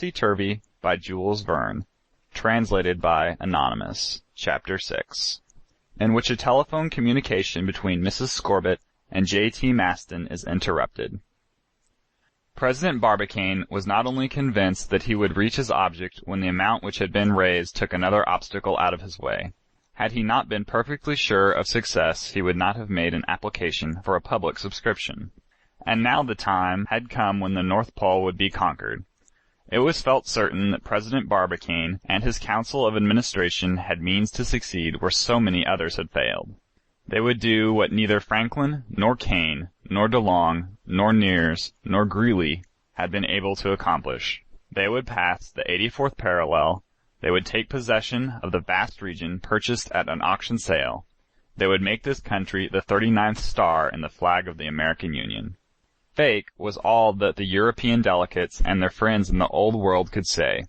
Topsy-Turvy by Jules Verne, translated by Anonymous, Chapter 6, in which a telephone communication between Mrs. Scorbitt and J.T. Maston is interrupted. President Barbicane was not only convinced that he would reach his object when the amount which had been raised took another obstacle out of his way. Had he not been perfectly sure of success, he would not have made an application for a public subscription. And now the time had come when the North Pole would be conquered. It was felt certain that President Barbicane and his council of administration had means to succeed where so many others had failed. They would do what neither Franklin, nor Kane, nor DeLong, nor Nears, nor Greeley had been able to accomplish. They would pass the 84th parallel. They would take possession of the vast region purchased at an auction sale. They would make this country the 39th star in the flag of the American Union. Fake was all that the European delegates and their friends in the Old World could say.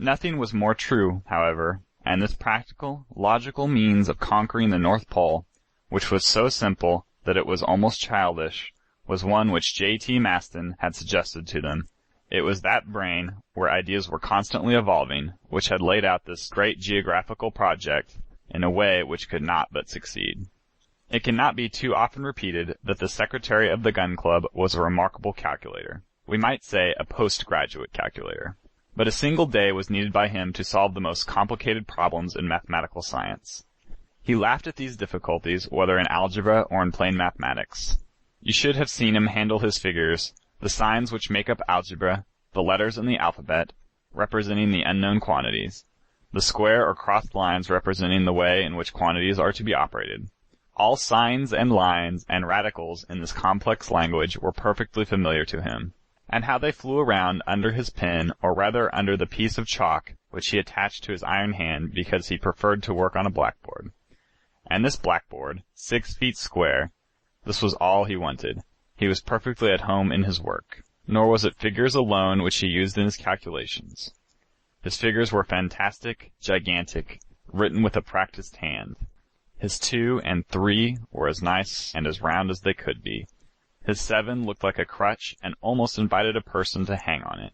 Nothing was more true, however, and this practical, logical means of conquering the North Pole, which was so simple that it was almost childish, was one which J.T. Maston had suggested to them. It was that brain, where ideas were constantly evolving, which had laid out this great geographical project in a way which could not but succeed. It cannot be too often repeated that the secretary of the Gun Club was a remarkable calculator. We might say a postgraduate calculator. But a single day was needed by him to solve the most complicated problems in mathematical science. He laughed at these difficulties, whether in algebra or in plain mathematics. You should have seen him handle his figures, the signs which make up algebra, the letters in the alphabet, representing the unknown quantities, the square or crossed lines representing the way in which quantities are to be operated. All signs and lines and radicals in this complex language were perfectly familiar to him, and how they flew around under his pen, or rather under the piece of chalk which he attached to his iron hand because he preferred to work on a blackboard. And this blackboard, 6 feet square, this was all he wanted. He was perfectly at home in his work. Nor was it figures alone which he used in his calculations. His figures were fantastic, gigantic, written with a practiced hand. His 2 and 3 were as nice and as round as they could be. His 7 looked like a crutch and almost invited a person to hang on it.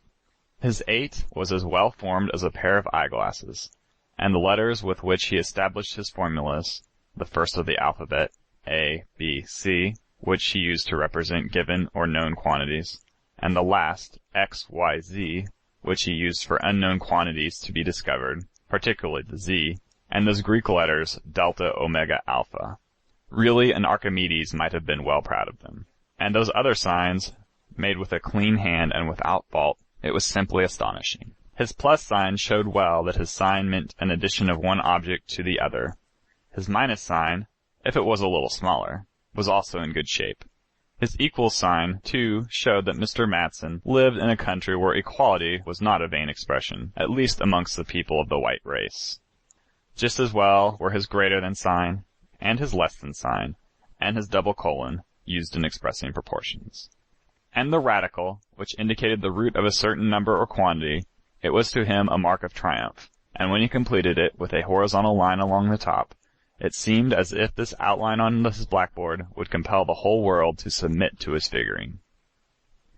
His 8 was as well formed as a pair of eyeglasses, and the letters with which he established his formulas, the first of the alphabet, A, B, C, which he used to represent given or known quantities, and the last, X, Y, Z, which he used for unknown quantities to be discovered, particularly the Z, and those Greek letters, delta, omega, alpha. Really, an Archimedes might have been well proud of them. And those other signs, made with a clean hand and without fault, it was simply astonishing. His plus sign showed well that his sign meant an addition of one object to the other. His minus sign, if it was a little smaller, was also in good shape. His equal sign, too, showed that Mr. Matson lived in a country where equality was not a vain expression, at least amongst the people of the white race. Just as well were his greater than sign, and his less than sign, and his double colon, used in expressing proportions. And the radical, which indicated the root of a certain number or quantity, it was to him a mark of triumph, and when he completed it with a horizontal line along the top, it seemed as if this outline on his blackboard would compel the whole world to submit to his figuring.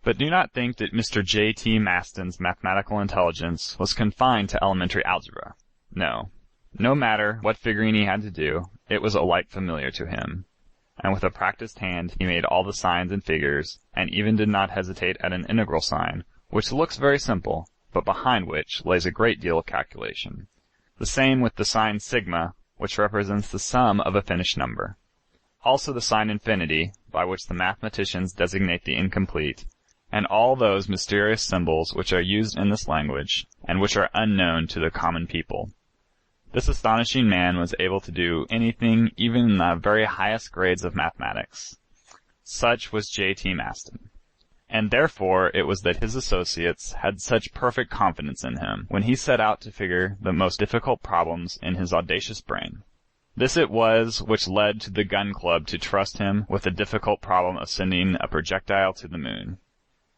But do not think that Mr. J.T. Maston's mathematical intelligence was confined to elementary algebra. No. No matter what figuring he had to do, it was alike familiar to him, and with a practiced hand he made all the signs and figures, and even did not hesitate at an integral sign, which looks very simple, but behind which lays a great deal of calculation. The same with the sign sigma, which represents the sum of a finished number. Also the sign infinity, by which the mathematicians designate the incomplete, and all those mysterious symbols which are used in this language, and which are unknown to the common people. This astonishing man was able to do anything even in the very highest grades of mathematics. Such was J.T. Maston. And therefore it was that his associates had such perfect confidence in him when he set out to figure the most difficult problems in his audacious brain. This it was which led to the Gun Club to trust him with the difficult problem of sending a projectile to the moon.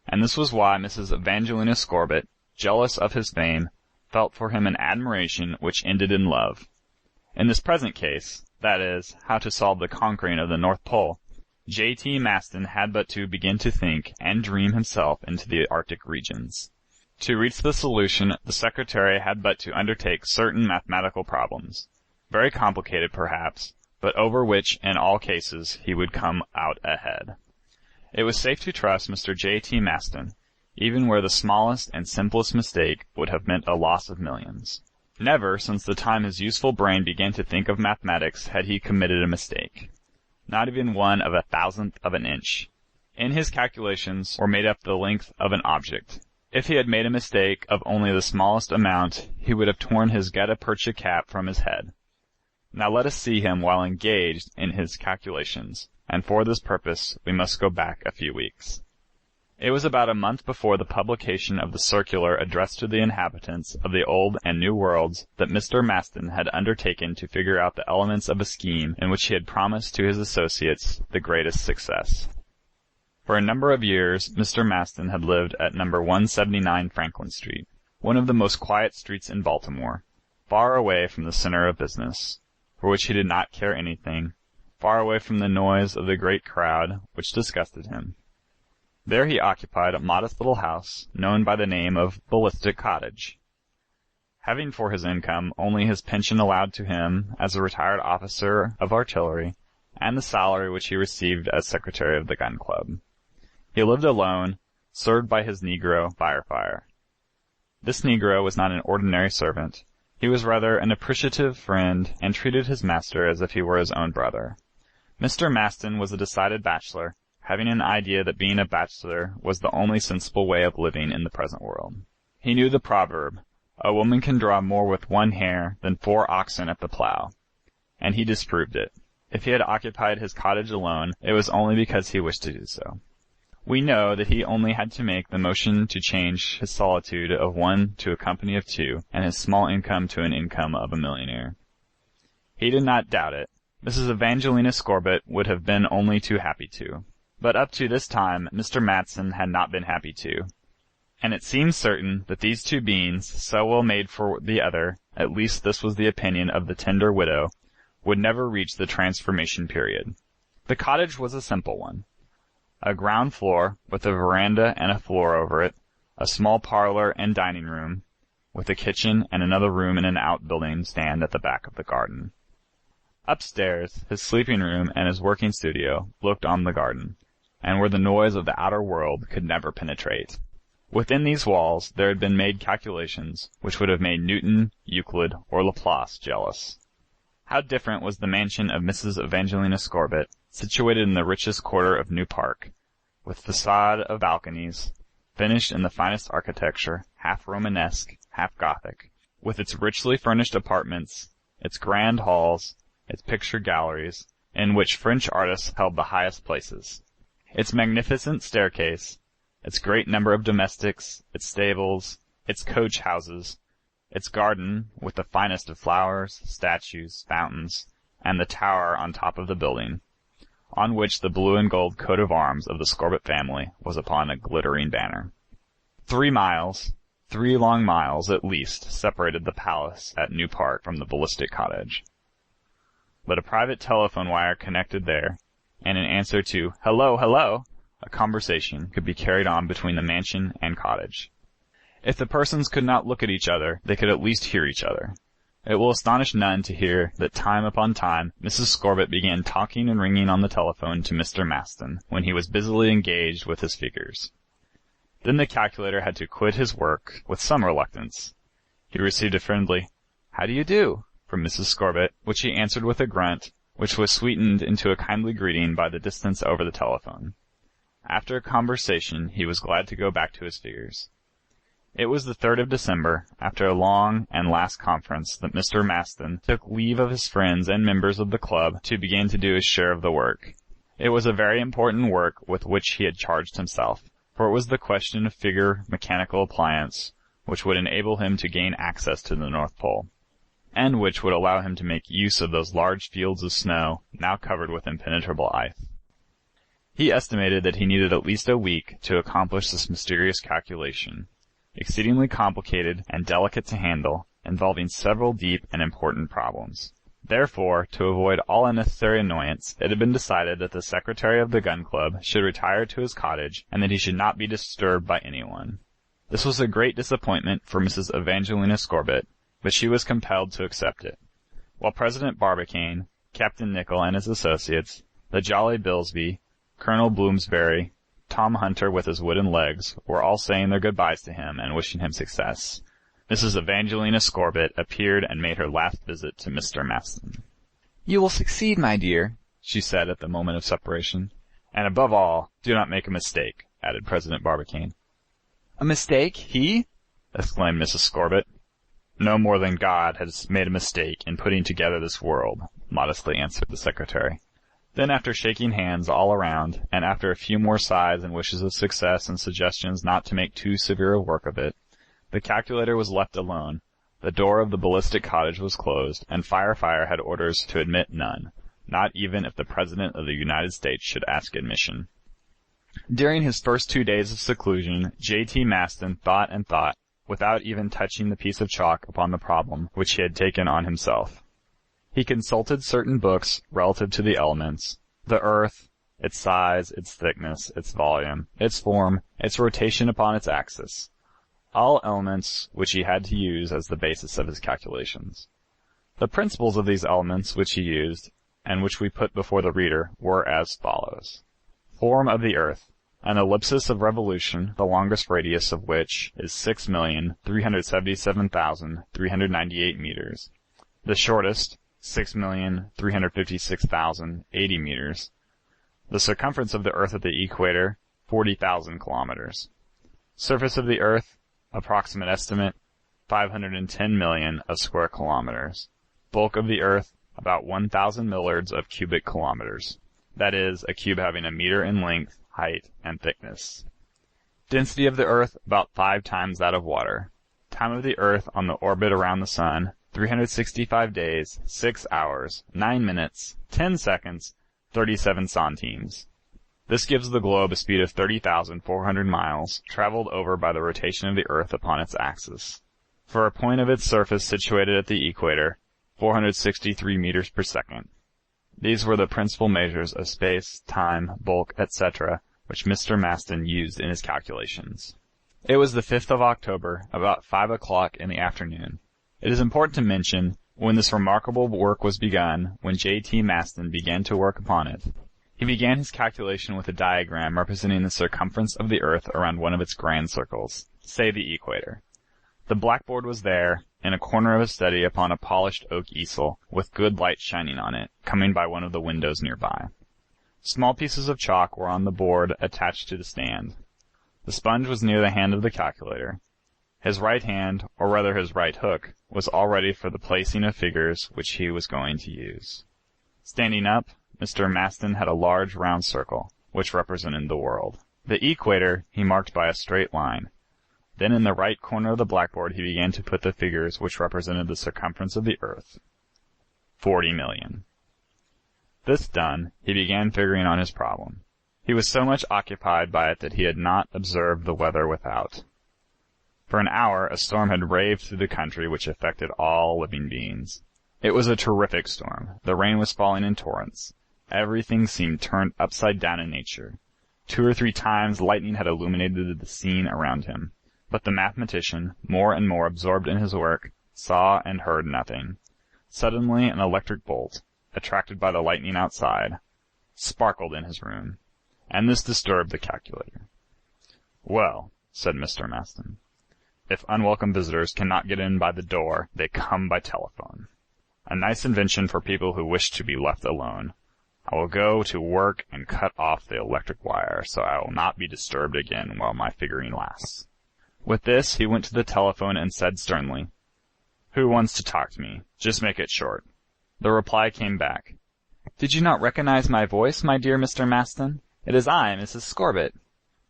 And this was why Mrs. Evangelina Scorbitt, jealous of his fame, felt for him an admiration which ended in love. In this present case, that is, how to solve the conquering of the North Pole, J.T. Maston had but to begin to think and dream himself into the Arctic regions. To reach the solution, the secretary had but to undertake certain mathematical problems, very complicated perhaps, but over which in all cases he would come out ahead. It was safe to trust Mr. J.T. Maston, even where the smallest and simplest mistake would have meant a loss of millions. Never since the time his useful brain began to think of mathematics had he committed a mistake. Not even one of 1,000th of an inch. In his calculations were made up the length of an object. If he had made a mistake of only the smallest amount, he would have torn his gutta-percha cap from his head. Now let us see him while engaged in his calculations, and for this purpose we must go back a few weeks. It was about a month before the publication of the circular addressed to the inhabitants of the Old and New Worlds that Mr. Maston had undertaken to figure out the elements of a scheme in which he had promised to his associates the greatest success. For a number of years, Mr. Maston had lived at number 179 Franklin Street, one of the most quiet streets in Baltimore, far away from the center of business, for which he did not care anything, far away from the noise of the great crowd, which disgusted him. There he occupied a modest little house, known by the name of Ballistic Cottage. Having for his income only his pension allowed to him as a retired officer of artillery, and the salary which he received as secretary of the gun club. He lived alone, served by his Negro firefighter. This Negro was not an ordinary servant. He was rather an appreciative friend, and treated his master as if he were his own brother. Mr. Maston was a decided bachelor, having an idea that being a bachelor was the only sensible way of living in the present world. He knew the proverb, "A woman can draw more with one hair than 4 oxen at the plow," and he disproved it. If he had occupied his cottage alone, it was only because he wished to do so. We know that he only had to make the motion to change his solitude of 1 to a company of 2, and his small income to an income of a millionaire. He did not doubt it. Mrs. Evangelina Scorbitt would have been only too happy to. But up to this time, Mr. Maston had not been happy to. And it seems certain that these two beings, so well made for the other, at least this was the opinion of the tender widow, would never reach the transformation period. The cottage was a simple one. A ground floor, with a veranda and a floor over it, a small parlor and dining room, with a kitchen and another room in an outbuilding stand at the back of the garden. Upstairs, his sleeping room and his working studio looked on the garden, and where the noise of the outer world could never penetrate. Within these walls there had been made calculations which would have made Newton, Euclid, or Laplace jealous. How different was the mansion of Mrs. Evangelina Scorbitt, situated in the richest quarter of New Park, with façade of balconies, finished in the finest architecture, half Romanesque, half Gothic, with its richly furnished apartments, its grand halls, its picture galleries, in which French artists held the highest places, its magnificent staircase, its great number of domestics, its stables, its coach houses, its garden, with the finest of flowers, statues, fountains, and the tower on top of the building, on which the blue and gold coat of arms of the Scorbitt family was upon a glittering banner. 3 miles, 3 long miles at least, separated the palace at New Park from the Ballistic Cottage. But a private telephone wire connected there, and in answer to "Hello, hello," a conversation could be carried on between the mansion and cottage. If the persons could not look at each other, they could at least hear each other. It will astonish none to hear that time upon time Mrs. Scorbitt began talking and ringing on the telephone to Mr. Maston when he was busily engaged with his figures. Then the calculator had to quit his work with some reluctance. He received a friendly "How do you do?" from Mrs. Scorbitt, which he answered with a grunt, which was sweetened into a kindly greeting by the distance over the telephone. After a conversation, he was glad to go back to his figures. It was the 3rd of December, after a long and last conference, that Mr. Maston took leave of his friends and members of the club to begin to do his share of the work. It was a very important work with which he had charged himself, for it was the question of figure mechanical appliance which would enable him to gain access to the North Pole, and which would allow him to make use of those large fields of snow now covered with impenetrable ice. He estimated that he needed at least a week to accomplish this mysterious calculation, exceedingly complicated and delicate to handle, involving several deep and important problems. Therefore, to avoid all unnecessary annoyance, it had been decided that the secretary of the gun club should retire to his cottage, and that he should not be disturbed by anyone. This was a great disappointment for Mrs. Evangelina Scorbitt, but she was compelled to accept it. While President Barbicane, Captain Nicholl and his associates, the Jolly Bilsby, Colonel Bloomsbury, Tom Hunter with his wooden legs, were all saying their goodbyes to him and wishing him success, Mrs. Evangelina Scorbitt appeared and made her last visit to Mr. Maston. "You will succeed, my dear," she said at the moment of separation. "And above all, do not make a mistake," added President Barbicane. "A mistake? He?" exclaimed Mrs. Scorbitt. "No more than God has made a mistake in putting together this world," modestly answered the secretary. Then, after shaking hands all around, and after a few more sighs and wishes of success and suggestions not to make too severe a work of it, the calculator was left alone, the door of the ballistic cottage was closed, and Fire had orders to admit none, not even if the President of the United States should ask admission. During his first 2 days of seclusion, J.T. Maston thought and thought, without even touching the piece of chalk upon the problem which he had taken on himself. He consulted certain books relative to the elements, the earth, its size, its thickness, its volume, its form, its rotation upon its axis, all elements which he had to use as the basis of his calculations. The principles of these elements which he used, and which we put before the reader, were as follows. Form of the earth, an ellipsis of revolution, the longest radius of which is 6,377,398 meters, the shortest 6,356,080 meters. The circumference of the earth at the equator, 40,000 kilometers. Surface of the earth, approximate estimate, 510 million of square kilometers. Bulk of the earth, about 1,000 millards of cubic kilometers. That is, a cube having a meter in length, height, and thickness. Density of the earth, about 5 times that of water. Time of the earth on the orbit around the sun, 365 days, 6 hours, 9 minutes, 10 seconds, 37 centimes. This gives the globe a speed of 30,400 miles, traveled over by the rotation of the earth upon its axis. For a point of its surface situated at the equator, 463 meters per second. These were the principal measures of space, time, bulk, etc., which Mr. Maston used in his calculations. It was the 5th of October, about 5 o'clock in the afternoon. It is important to mention, when this remarkable work was begun, when J.T. Maston began to work upon it. He began his calculation with a diagram representing the circumference of the earth around one of its grand circles, say the equator. The blackboard was there, in a corner of his study upon a polished oak easel, with good light shining on it, coming by one of the windows nearby. Small pieces of chalk were on the board attached to the stand. The sponge was near the hand of the calculator. His right hand, or rather his right hook, was all ready for the placing of figures which he was going to use. Standing up, Mr. Maston had a large round circle, which represented the world. The equator he marked by a straight line. Then in the right corner of the blackboard he began to put the figures which represented the circumference of the earth. 40 million. This done, he began figuring on his problem. He was so much occupied by it that he had not observed the weather without. For an hour a storm had raved through the country which affected all living beings. It was a terrific storm. The rain was falling in torrents. Everything seemed turned upside down in nature. 2 or 3 times lightning had illuminated the scene around him. But the mathematician, more and more absorbed in his work, saw and heard nothing. Suddenly an electric bolt, attracted by the lightning outside, sparkled in his room, and this disturbed the calculator. "Well," said Mr. Maston, "if unwelcome visitors cannot get in by the door, they come by telephone. A nice invention for people who wish to be left alone. I will go to work and cut off the electric wire, so I will not be disturbed again while my figuring lasts." With this, he went to the telephone and said sternly, "Who wants to talk to me? Just make it short." The reply came back. "Did you not recognize my voice, my dear Mr. Maston? It is I, Mrs. Scorbitt."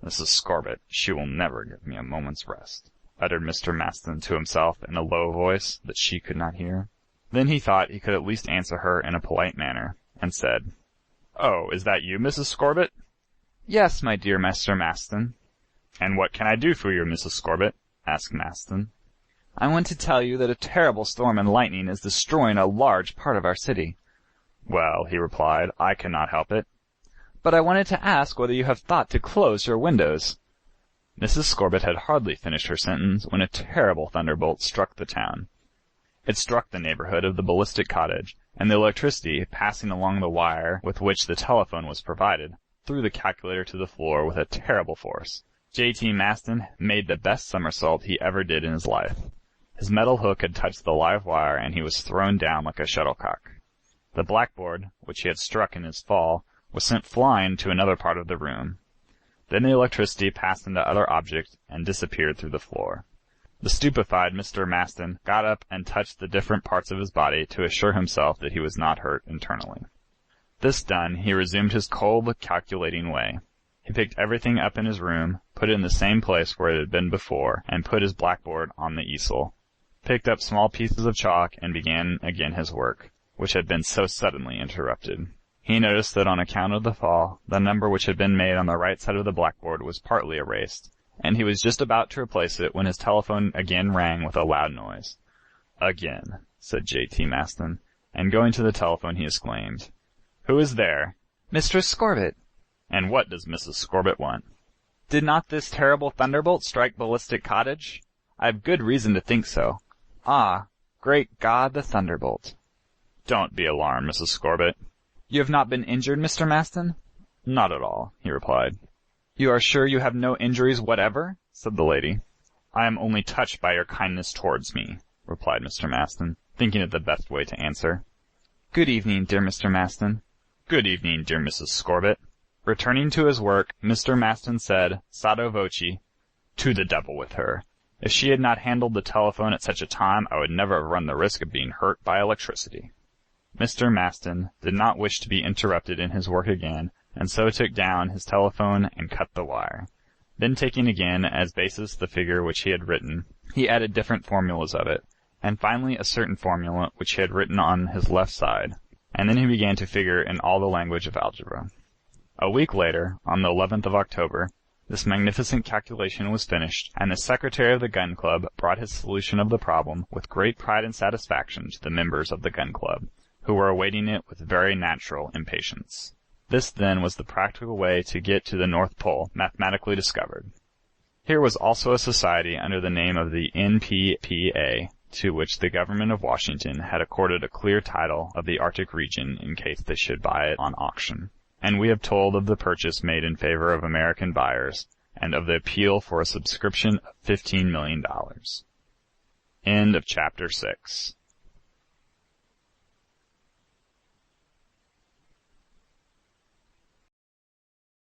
"Mrs. Scorbitt, she will never give me a moment's rest," uttered Mr. Maston to himself in a low voice that she could not hear. Then he thought he could at least answer her in a polite manner, and said, "Oh, is that you, Mrs. Scorbitt?" "Yes, my dear Mr. Maston." "And what can I do for you, Mrs. Scorbitt?" asked Maston. "I want to tell you that a terrible storm and lightning is destroying a large part of our city." "Well," he replied, "I cannot help it." "But I wanted to ask whether you have thought to close your windows." Mrs. Scorbitt had hardly finished her sentence when a terrible thunderbolt struck the town. It struck the neighborhood of the ballistic cottage, and the electricity, passing along the wire with which the telephone was provided, threw the calculator to the floor with a terrible force. J.T. Maston made the best somersault he ever did in his life. His metal hook had touched the live wire, and he was thrown down like a shuttlecock. The blackboard, which he had struck in his fall, was sent flying to another part of the room. Then the electricity passed into other objects and disappeared through the floor. The stupefied Mr. Maston got up and touched the different parts of his body to assure himself that he was not hurt internally. This done, he resumed his cold, calculating way. He picked everything up in his room, put it in the same place where it had been before, and put his blackboard on the easel, picked up small pieces of chalk, and began again his work, which had been so suddenly interrupted. He noticed that on account of the fall, the number which had been made on the right side of the blackboard was partly erased, and he was just about to replace it when his telephone again rang with a loud noise. "Again," said J.T. Maston, and going to the telephone he exclaimed, "Who is there?" "Mistress Scorbitt." "And what does Mrs. Scorbitt want?" "Did not this terrible thunderbolt strike Ballistic Cottage? I have good reason to think so. Ah, great God, the thunderbolt!" "Don't be alarmed, Mrs. Scorbitt." "You have not been injured, Mr. Maston?" "Not at all," he replied. "You are sure you have no injuries whatever?" said the lady. "I am only touched by your kindness towards me," replied Mr. Maston, thinking it the best way to answer. "Good evening, dear Mr. Maston." "Good evening, dear Mrs. Scorbitt." Returning to his work, Mr. Maston said, sotto voce, "To the devil with her. If she had not handled the telephone at such a time, I would never have run the risk of being hurt by electricity." Mr. Maston did not wish to be interrupted in his work again, and so took down his telephone and cut the wire. Then taking again as basis the figure which he had written, he added different formulas of it, and finally a certain formula which he had written on his left side, and then he began to figure in all the language of algebra. A week later, on the 11th of October, this magnificent calculation was finished, and the secretary of the Gun Club brought his solution of the problem with great pride and satisfaction to the members of the Gun Club, who were awaiting it with very natural impatience. This, then, was the practical way to get to the North Pole, mathematically discovered. Here was also a society under the name of the N.P.P.A., to which the government of Washington had accorded a clear title of the Arctic region in case they should buy it on auction. And we have told of the purchase made in favor of American buyers, and of the appeal for a subscription of $15 million. End of chapter 6.